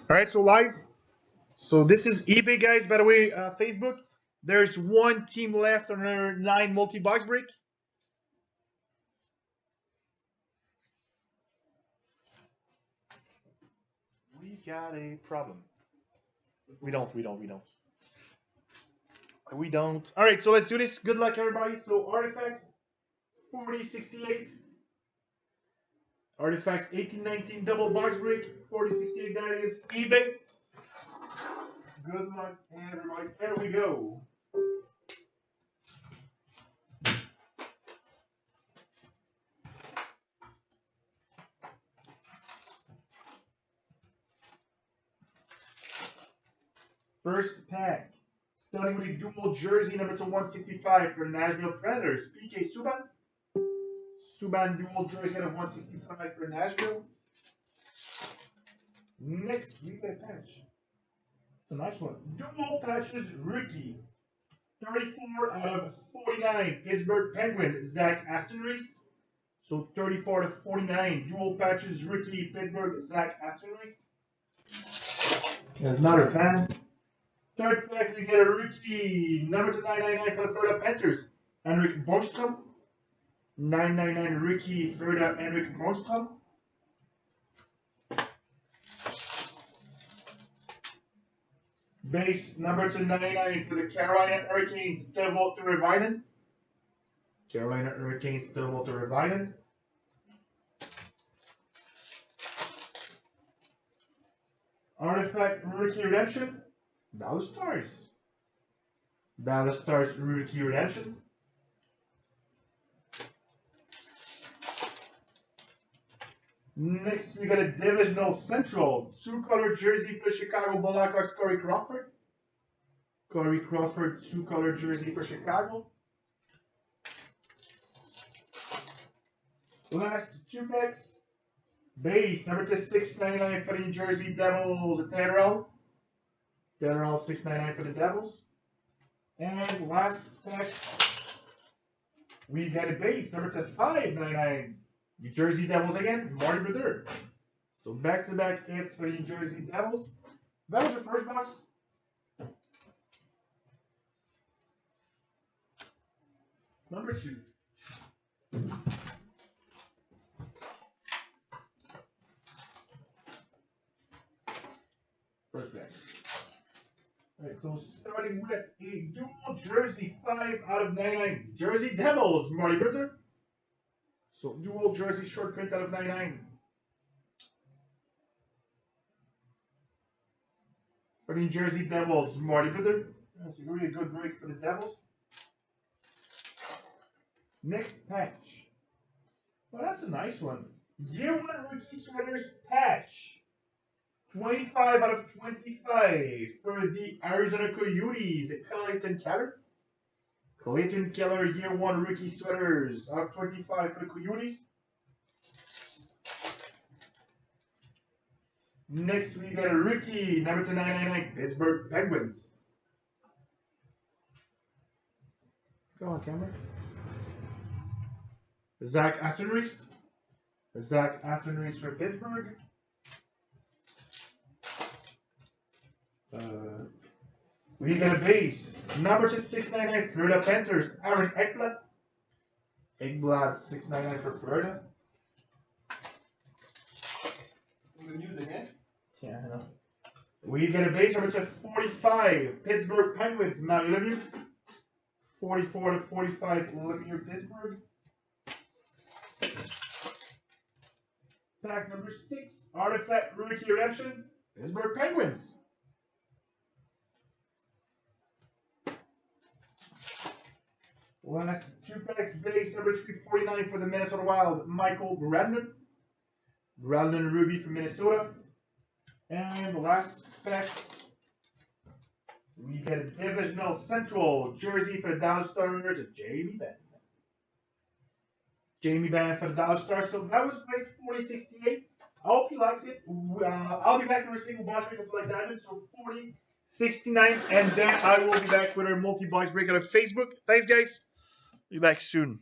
All right, so live. So this is eBay, guys. By the way, Facebook. There's one team left on our 9 multi-box break. We got a problem. We don't. All right, so let's do this. Good luck, everybody. So artifacts 4068. Artifacts 1819 double box break 4068. That is eBay. Good luck, everybody. There we go. First pack. Starting with a dual jersey number to 165 for Nashville Predators. PK Subban. Subban dual jersey out of 165 for Nashville. Next, we get a patch. It's a nice one. Dual patches rookie. 34 out of 49. Pittsburgh Penguins. Zach Aston-Reese. So 34 to 49. Dual patches rookie. Pittsburgh Zach Aston-Reese. Another fan. Third pack, we get a rookie. Number to 999 for the Florida Panthers. Henrik Borgstrom. 999 rookie. Florida Henrik Borgstrom. Base number to 99 for the Carolina Hurricanes, Teuvo Teravainen. Carolina Hurricanes, Teuvo Teravainen. Artifact Rookie Redemption, Dallas Stars. Dallas Stars Rookie Redemption. Next, we got a Divisional Central, 2-color jersey for Chicago Blackhawks, Corey Crawford. Corey Crawford, 2-color jersey for Chicago. Last 2 packs. Base, number to 699 for the New Jersey Devils, Tedderell. Tedderell, 699 for the Devils. And last pack, we got a base, number to 599. New Jersey Devils again, Marty Brodeur. So back-to-back hits for the New Jersey Devils. That was your first box. Number 2. First pack. Alright, so starting with a dual jersey 5 out of 99. Jersey Devils, Marty Brodeur. So dual jersey short print out of 99. For the New Jersey Devils, Marty Brodeur. That's a really good break for the Devils. Next patch. Well, that's a nice one. Year 1 rookie sweaters patch. 25 out of 25 for the Arizona Coyotes, Clayton Keller. Clayton Keller, year 1 rookie sweaters out of 25 for the Coyotes. Next, we got a rookie, number to 999, Pittsburgh Penguins. Go on, camera. Zach Aston-Reese. Zach Aston-Reese for Pittsburgh. We got a base. Number to 699, Florida Panthers, Aaron Ekblad. Ekblad, 699 for Florida. The news again? Yeah, I know. We get a base number to 45, Pittsburgh Penguins, Matt Lemieux. 44 to 45, Lemieux, Pittsburgh. Pack number 6, Artifact Rookie Redemption, Pittsburgh Penguins. Last 2 packs, base number 349 for the Minnesota Wild, Michael Gradlin. Gradlin Ruby from Minnesota. And the last pack, we get a Divisional Central jersey for the Dallas Stars, Jamie Benn. Jamie Benn for the Dallas Stars. So that was break 4068. I hope you liked it. I'll be back with a single box break until like diamond. So 4069. And then I will be back with our multi-box break out of Facebook. Thanks, guys. Be back soon.